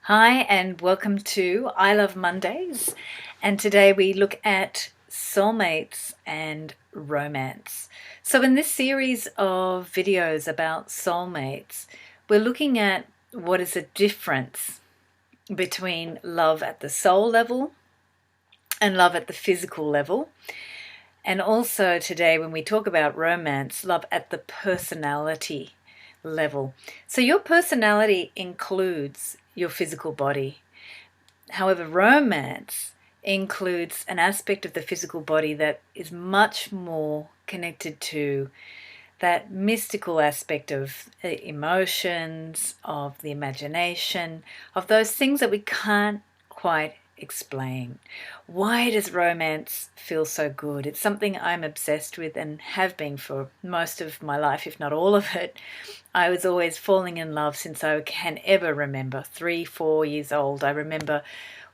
Hi, and welcome to I Love Mondays. And today we look at soulmates and romance. So, in this series of videos about soulmates, we're looking at what is the difference between love at the soul level and love at the physical level. And also today, when we talk about romance, love at the personality level. So, your personality includes your physical body. However, romance includes an aspect of the physical body that is much more connected to that mystical aspect of emotions, of the imagination, of those things that we can't quite explain. Why does romance feel so good? It's something I'm obsessed with and have been for most of my life, if not all of it. I was always falling in love since I can ever remember, 3, 4 years old. I remember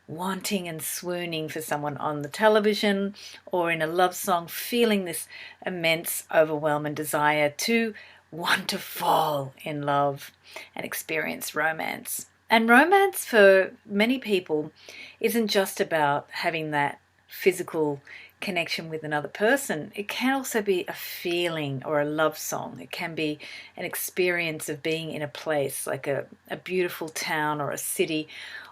wanting and swooning for someone on the television or in a love song, feeling this immense, overwhelming desire to want to fall in love and experience romance. And romance for many people isn't just about having that physical connection with another person. It can also be a feeling or a love song. It can be an experience of being in a place like a beautiful town or a city,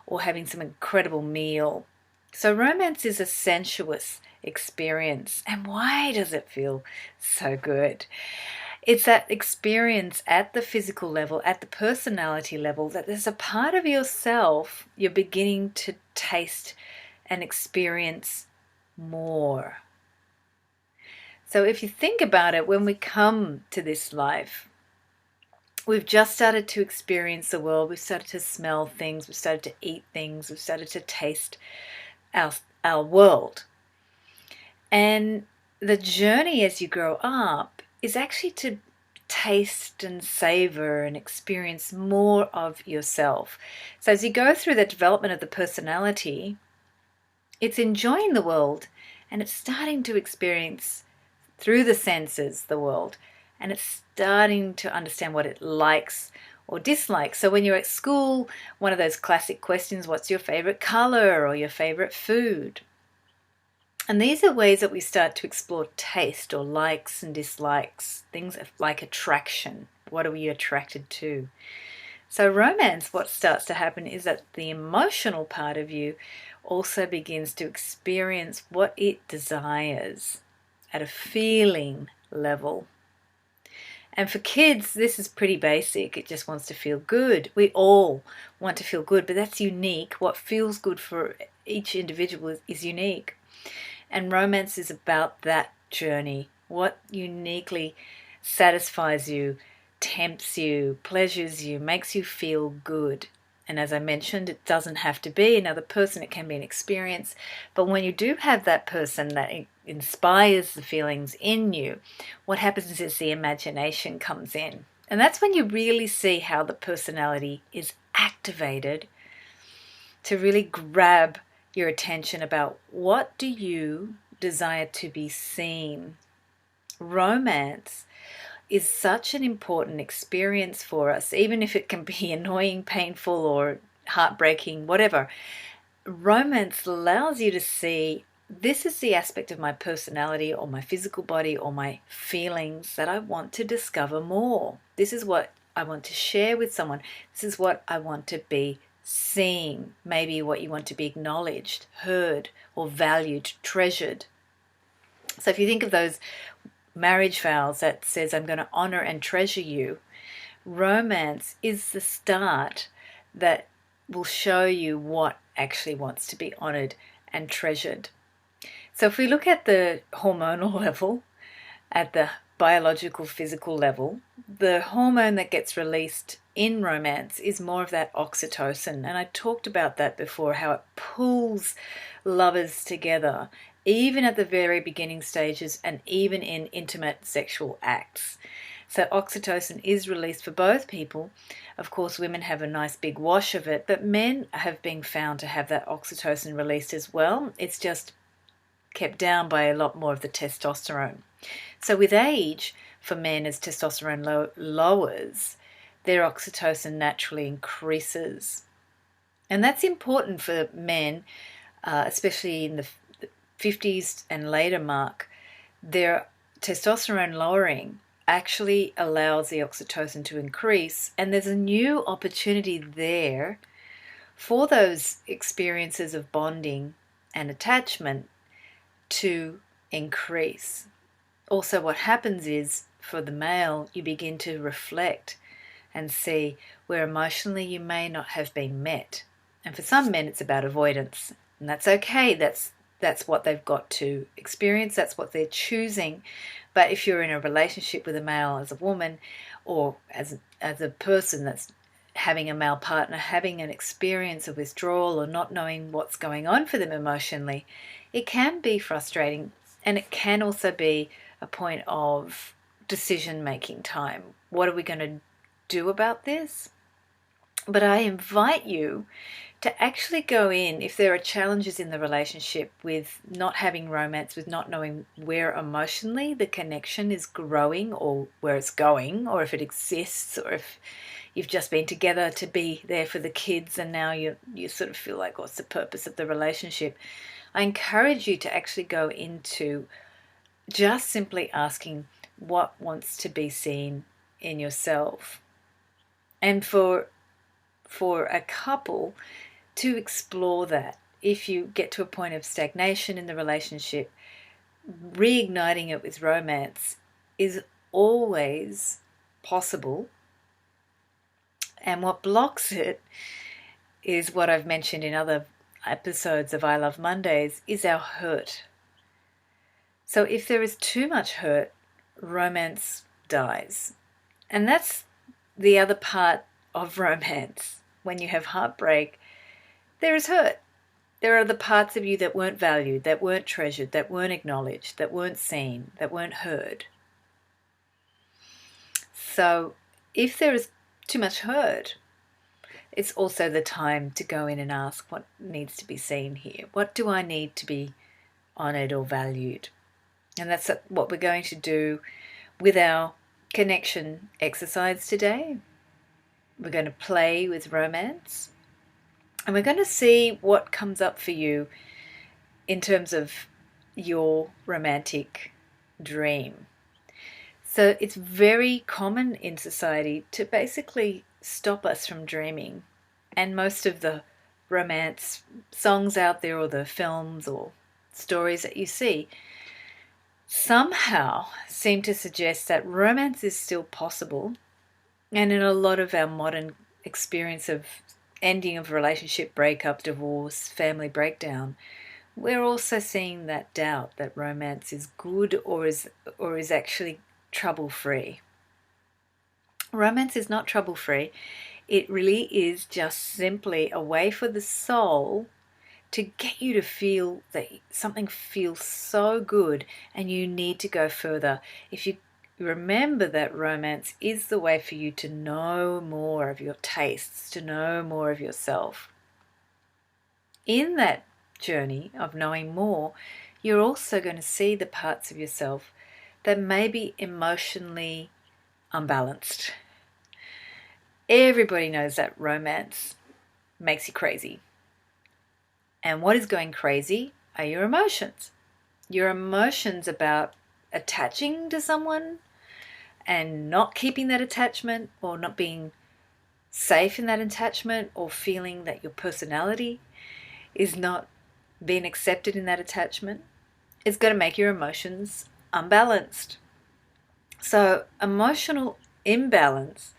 or having some incredible meal. So romance is a sensuous experience. And why does it feel so good? It's that experience at the physical level, at the personality level, that there's a part of yourself you're beginning to taste and experience more. So if you think about it, when we come to this life, we've just started to experience the world. We've started to smell things. We've started to eat things. We've started to taste our world. And the journey as you grow up is actually to taste and savor and experience more of yourself. So as you go through the development of the personality, it's enjoying the world and it's starting to experience through the senses the world, and it's starting to understand what it likes or dislikes. So when you're at school, one of those classic questions, what's your favorite color or your favorite food? And these are ways that we start to explore taste or likes and dislikes, things like attraction. What are we attracted to? So romance, what starts to happen is that the emotional part of you also begins to experience what it desires at a feeling level. And for kids, this is pretty basic. It just wants to feel good. We all want to feel good, but that's unique. What feels good for each individual is unique. And romance is about that journey. What uniquely satisfies you, tempts you, pleasures you, makes you feel good. And as I mentioned, it doesn't have to be another person. It can be an experience. But when you do have that person that inspires the feelings in you, what happens is the imagination comes in. And that's when you really see how the personality is activated to really grab your attention about what do you desire to be seen. Romance is such an important experience for us, even if it can be annoying, painful, or heartbreaking, whatever. Romance allows you to see this is the aspect of my personality or my physical body or my feelings that I want to discover more. This is what I want to share with someone. This is what I want to be seen. Maybe what you want to be acknowledged, heard, or valued, treasured. So if you think of those marriage vows that says, I'm going to honor and treasure you, romance is the start that will show you what actually wants to be honored and treasured. So if we look at the hormonal level, at the biological, physical level, the hormone that gets released in romance is more of that oxytocin. And I talked about that before, how it pulls lovers together, even at the very beginning stages and even in intimate sexual acts. So oxytocin is released for both people. Of course, women have a nice big wash of it, but men have been found to have that oxytocin released as well. It's just kept down by a lot more of the testosterone. So with age, for men, as testosterone lowers, their oxytocin naturally increases. And that's important for men, especially in the 50s and later mark. Their testosterone lowering actually allows the oxytocin to increase, and there's a new opportunity there for those experiences of bonding and attachment to increase. Also, what happens is, for the male, you begin to reflect and see where emotionally you may not have been met. And for some men, it's about avoidance, and that's okay. That's what they've got to experience. That's what they're choosing. But if you're in a relationship with a male as a woman, or as a person that's having a male partner, having an experience of withdrawal or not knowing what's going on for them emotionally, it can be frustrating, and it can also be a point of decision-making time. What are we going to do about this? But I invite you to actually go in, if there are challenges in the relationship with not having romance, with not knowing where emotionally the connection is growing or where it's going, or if it exists, or if you've just been together to be there for the kids and now you sort of feel like, what's the purpose of the relationship? I encourage you to actually go into just simply asking what wants to be seen in yourself. And for a couple to explore that, if you get to a point of stagnation in the relationship, reigniting it with romance is always possible. And what blocks it is what I've mentioned in other episodes of I Love Mondays, is our hurt. So if there is too much hurt, romance dies. And that's the other part of romance. When you have heartbreak, there is hurt. There are the parts of you that weren't valued, that weren't treasured, that weren't acknowledged, that weren't seen, that weren't heard. So if there is too much hurt, it's also the time to go in and ask, what needs to be seen here? What do I need to be honoured or valued? And that's what we're going to do with our connection exercise today. We're going to play with romance, and we're going to see what comes up for you in terms of your romantic dream. So it's very common in society to basically stop us from dreaming. And most of the romance songs out there, or the films or stories that you see, somehow seem to suggest that romance is still possible. And in a lot of our modern experience of ending of relationship, breakup, divorce, family breakdown, we're also seeing that doubt that romance is good or is actually trouble-free. Romance is not trouble-free. It really is just simply a way for the soul to get you to feel that something feels so good and you need to go further. If you remember that romance is the way for you to know more of your tastes, to know more of yourself. In that journey of knowing more, you're also going to see the parts of yourself that may be emotionally unbalanced. Everybody knows that romance makes you crazy. And what is going crazy are your emotions. Your emotions about attaching to someone and not keeping that attachment, or not being safe in that attachment, or feeling that your personality is not being accepted in that attachment, is going to make your emotions unbalanced. So emotional imbalance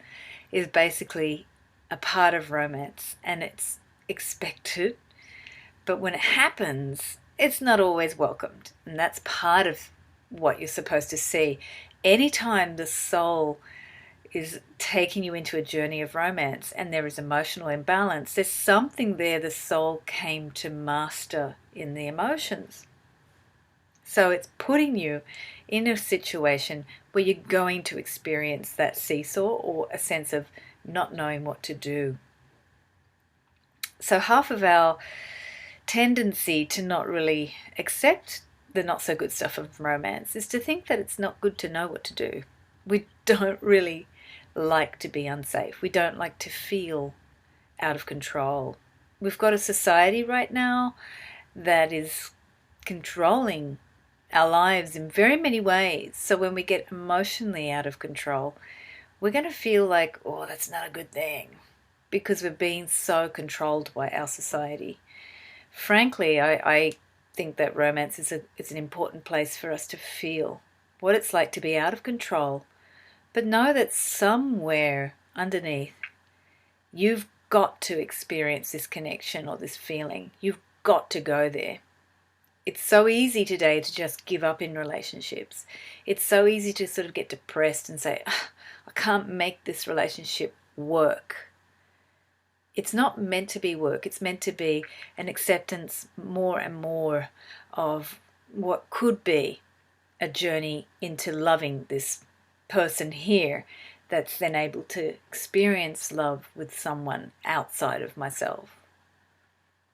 is basically a part of romance, and it's expected. But when it happens, it's not always welcomed. And that's part of what you're supposed to see. Anytime the soul is taking you into a journey of romance and there is emotional imbalance, there's something there the soul came to master in the emotions. So it's putting you in a situation where you're going to experience that seesaw, or a sense of not knowing what to do. So half of our tendency to not really accept the not so good stuff of romance is to think that it's not good to know what to do. We don't really like to be unsafe. We don't like to feel out of control. We've got a society right now that is controlling our lives in very many ways. So when we get emotionally out of control, we're going to feel like, oh, that's not a good thing, because we're being so controlled by our society. Frankly, I think that romance is an important place for us to feel what it's like to be out of control, but know that somewhere underneath, you've got to experience this connection or this feeling. You've got to go there. It's so easy today to just give up in relationships. It's so easy to sort of get depressed and say, I can't make this relationship work. It's not meant to be work. It's meant to be an acceptance more and more of what could be a journey into loving this person here, that's then able to experience love with someone outside of myself.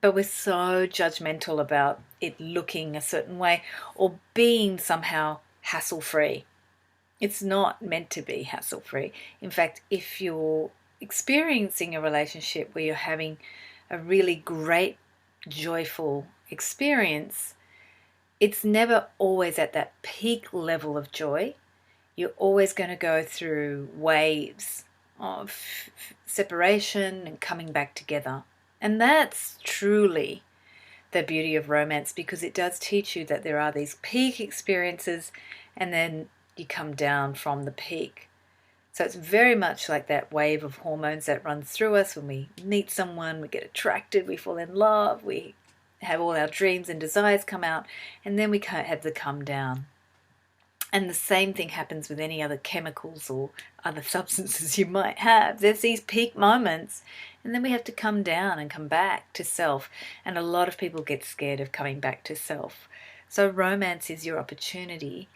But we're so judgmental about it looking a certain way or being somehow hassle-free. It's not meant to be hassle-free. In fact, if you're experiencing a relationship where you're having a really great, joyful experience, it's never always at that peak level of joy. You're always going to go through waves of separation and coming back together. And that's truly the beauty of romance, because it does teach you that there are these peak experiences and then you come down from the peak. So it's very much like that wave of hormones that runs through us when we meet someone, we get attracted, we fall in love, we have all our dreams and desires come out, and then we have the come down. And the same thing happens with any other chemicals or other substances you might have. There's these peak moments, and then we have to come down and come back to self. And a lot of people get scared of coming back to self. So romance is your opportunity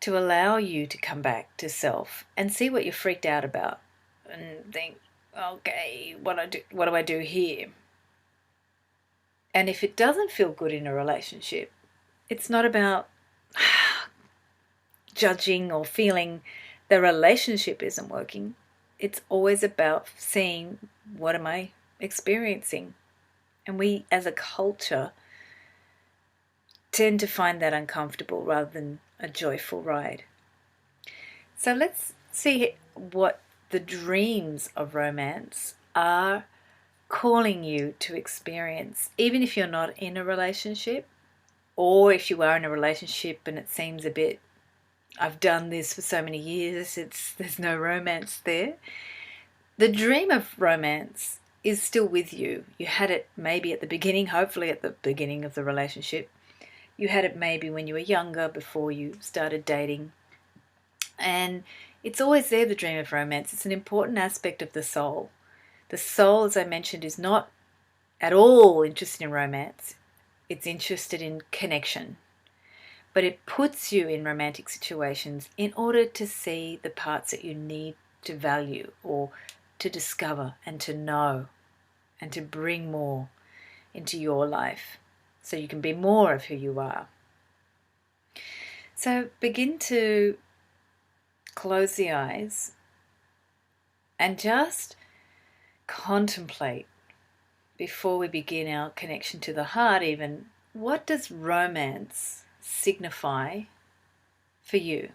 to allow you to come back to self and see what you're freaked out about and think, okay, what do I do here? And if it doesn't feel good in a relationship, it's not about judging or feeling the relationship isn't working. It's always about seeing, what am I experiencing? And we as a culture tend to find that uncomfortable rather than a joyful ride. So let's see what the dreams of romance are calling you to experience, even if you're not in a relationship, or if you are in a relationship and it seems a bit, I've done this for so many years, there's no romance there. The dream of romance is still with you. You had it maybe at the beginning, hopefully at the beginning of the relationship. You had it maybe when you were younger, before you started dating. And it's always there, the dream of romance. It's an important aspect of the soul. The soul, as I mentioned, is not at all interested in romance. It's interested in connection. But it puts you in romantic situations in order to see the parts that you need to value or to discover and to know and to bring more into your life so you can be more of who you are. So begin to close the eyes and just contemplate, before we begin our connection to the heart even, what does romance signify for you?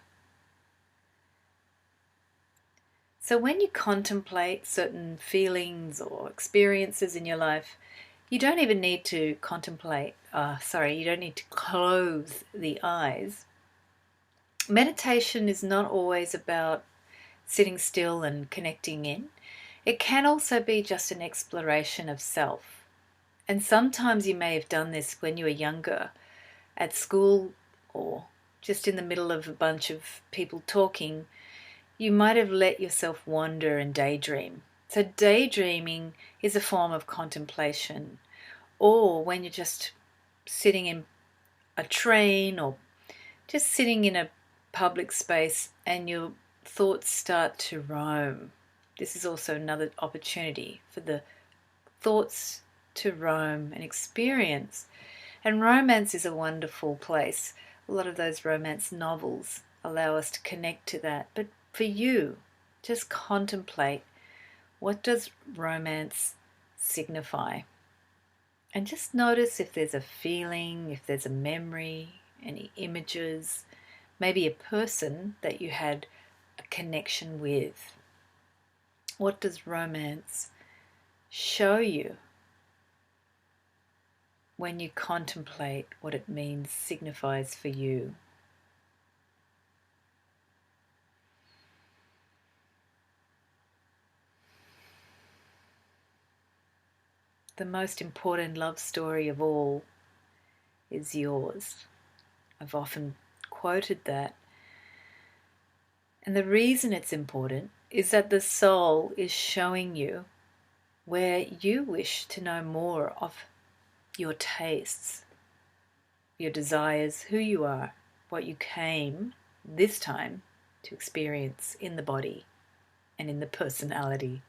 So when you contemplate certain feelings or experiences in your life, you don't even need to you don't need to close the eyes. Meditation is not always about sitting still and connecting in. It can also be just an exploration of self. And sometimes you may have done this when you were younger, at school, or just in the middle of a bunch of people talking. You might have let yourself wander and daydream. So daydreaming is a form of contemplation. Or when you're just sitting in a train or just sitting in a public space and your thoughts start to roam. This is also another opportunity for the thoughts to roam and experience. And romance is a wonderful place. A lot of those romance novels allow us to connect to that. But for you, just contemplate, what does romance signify. And just notice if there's a feeling, if there's a memory, any images, maybe a person that you had a connection with. What does romance show you when you contemplate what it means, signifies for you? The most important love story of all is yours. I've often quoted that. And the reason it's important is that the soul is showing you where you wish to know more of your tastes, your desires, who you are, what you came this time to experience in the body and in the personality.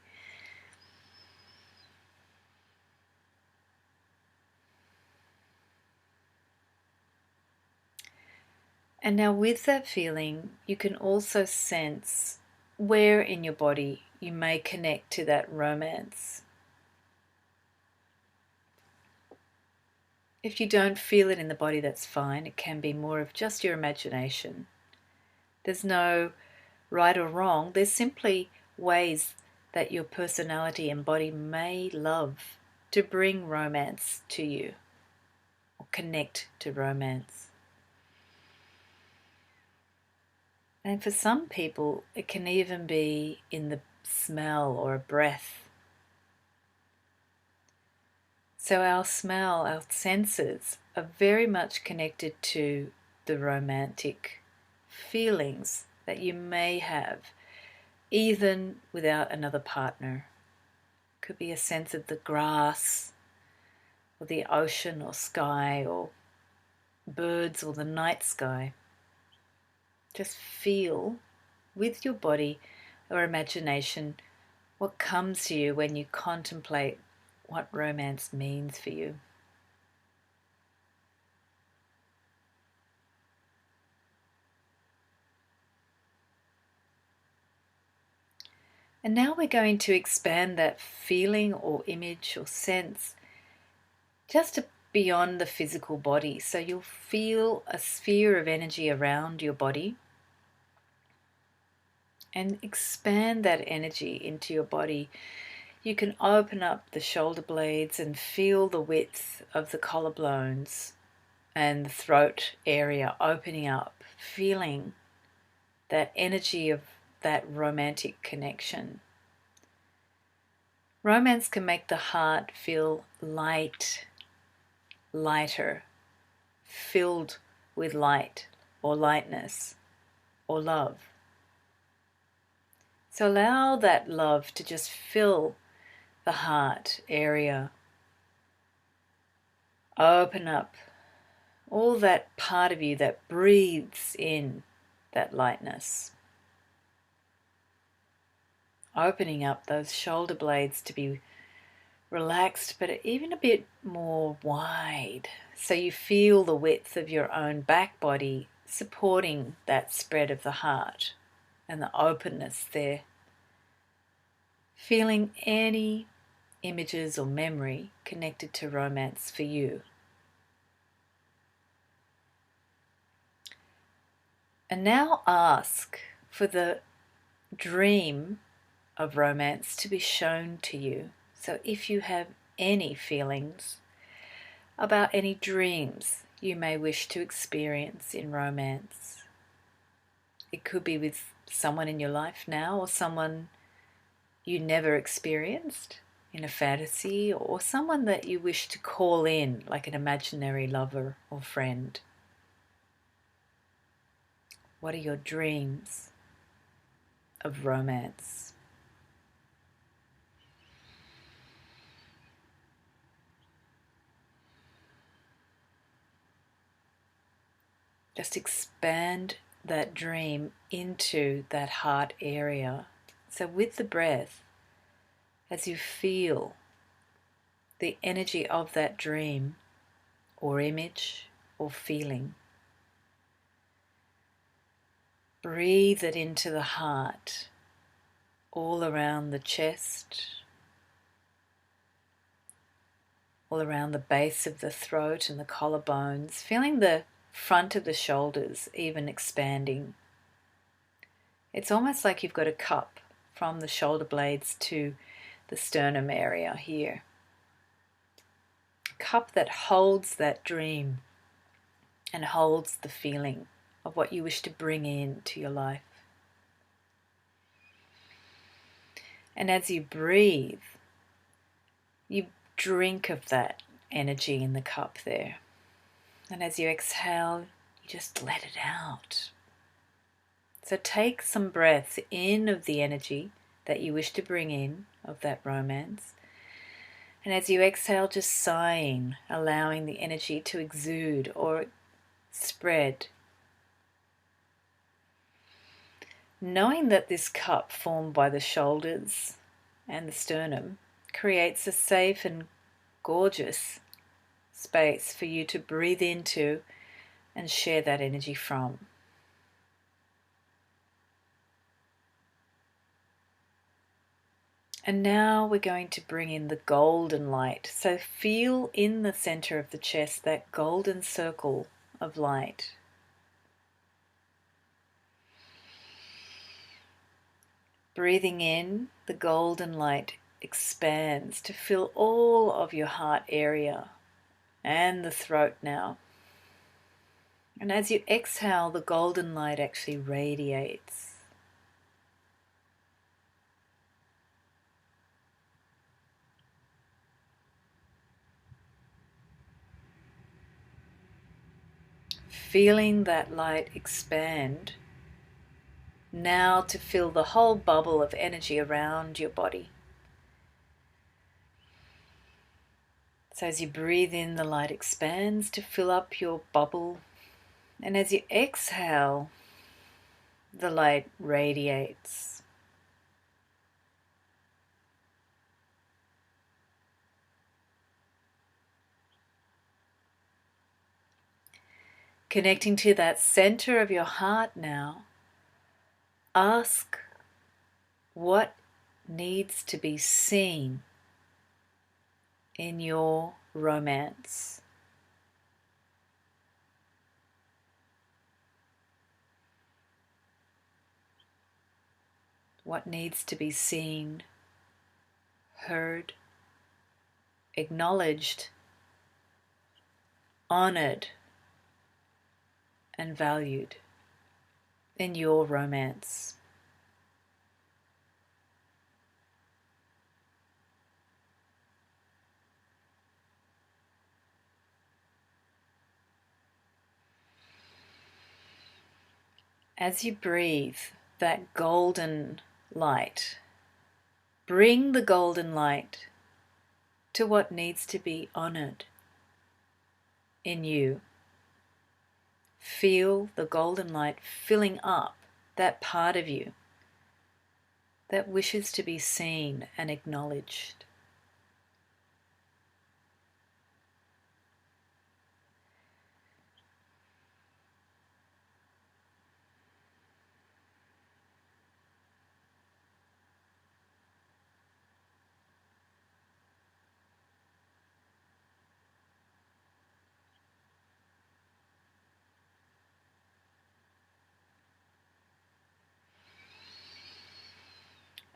And now with that feeling, you can also sense where in your body you may connect to that romance. If you don't feel it in the body, that's fine. It can be more of just your imagination. There's no right or wrong. There's simply ways that your personality and body may love to bring romance to you or connect to romance. And for some people, it can even be in the smell or a breath. So our smell, our senses are very much connected to the romantic feelings that you may have, even without another partner. Could be a sense of the grass, or the ocean or sky, or birds, or the night sky. Just feel with your body or imagination what comes to you when you contemplate what romance means for you. And now we're going to expand that feeling or image or sense just to beyond the physical body. So you'll feel a sphere of energy around your body and expand that energy into your body. You can open up the shoulder blades and feel the width of the collarbones and the throat area opening up, feeling that energy of that romantic connection. Romance can make the heart feel light, lighter, filled with light or lightness or love. So allow that love to just fill the heart area. Open up all that part of you that breathes in that lightness. Opening up those shoulder blades to be relaxed, but even a bit more wide. So you feel the width of your own back body supporting that spread of the heart and the openness there. Feeling any images or memory connected to romance for you. And now ask for the dream of romance to be shown to you. So if you have any feelings about any dreams you may wish to experience in romance, it could be with someone in your life now or someone you never experienced in a fantasy, or someone that you wish to call in, like an imaginary lover or friend. What are your dreams of romance? Just expand that dream into that heart area. So with the breath, as you feel the energy of that dream or image or feeling, breathe it into the heart, all around the chest, all around the base of the throat and the collarbones, feeling the front of the shoulders even expanding. It's almost like you've got a cup from the shoulder blades to the sternum area here. A cup that holds that dream and holds the feeling of what you wish to bring into your life. And as you breathe, you drink of that energy in the cup there. And as you exhale, you just let it out. So take some breaths in of the energy that you wish to bring in, of that romance. And as you exhale, just sighing, allowing the energy to exude or spread. Knowing that this cup formed by the shoulders and the sternum creates a safe and gorgeous space for you to breathe into and share that energy from. And now we're going to bring in the golden light. So feel in the center of the chest that golden circle of light. Breathing in, the golden light expands to fill all of your heart area and the throat now. And as you exhale, the golden light actually radiates. Feeling that light expand now to fill the whole bubble of energy around your body. So as you breathe in, the light expands to fill up your bubble. And as you exhale, the light radiates. Connecting to that center of your heart now, ask what needs to be seen in your romance. What needs to be seen, heard, acknowledged, honored, and valued in your romance. As you breathe that golden light, bring the golden light to what needs to be honored in you. Feel the golden light filling up that part of you that wishes to be seen and acknowledged.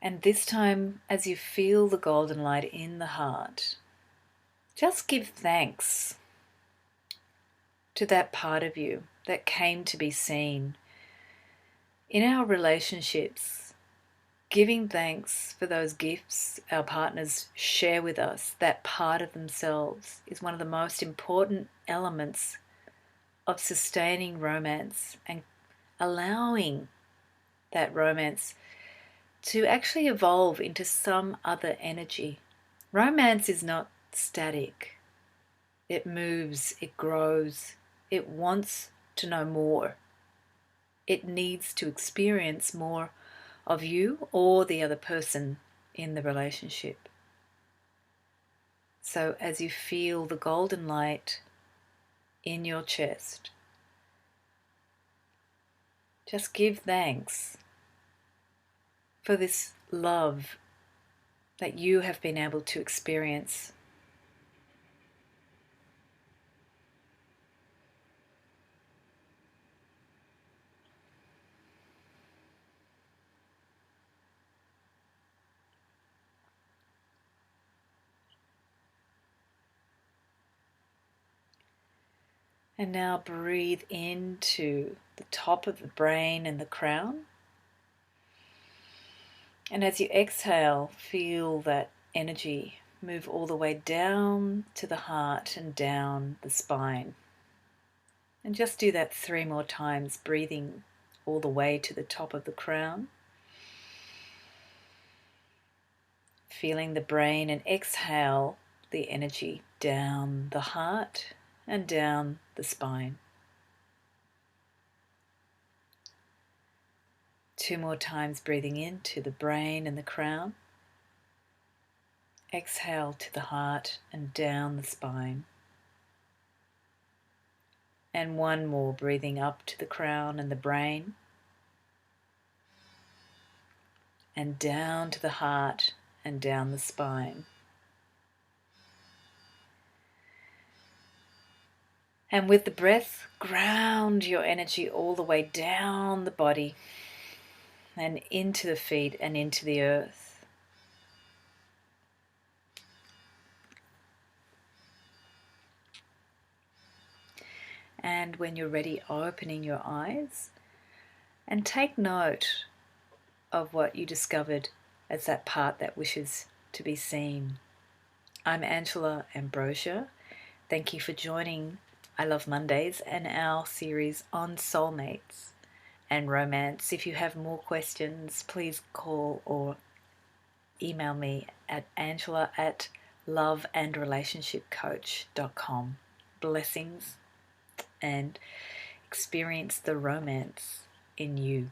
And this time, as you feel the golden light in the heart, just give thanks to that part of you that came to be seen. In our relationships, giving thanks for those gifts our partners share with us, that part of themselves, is one of the most important elements of sustaining romance and allowing that romance to actually evolve into some other energy. Romance is not static. It moves, it grows, it wants to know more. It needs to experience more of you or the other person in the relationship. So as you feel the golden light in your chest, just give thanks for this love that you have been able to experience And now breathe into the top of the brain and the crown. And as you exhale, feel that energy move all the way down to the heart and down the spine. And just do that 3 more times, breathing all the way to the top of the crown. Feeling the brain, and exhale the energy down the heart and down the spine. 2 more times, breathing into the brain and the crown. Exhale to the heart and down the spine. And 1 more, breathing up to the crown and the brain. And down to the heart and down the spine. And with the breath, ground your energy all the way down the body and into the feet and into the earth. And when you're ready, opening your eyes and take note of what you discovered as that part that wishes to be seen. I'm Angela Ambrosia. Thank you for joining I Love Mondays and our series on soulmates and romance. If you have more questions, please call or email me at angela@loveandrelationshipcoach.com. Blessings, and experience the romance in you.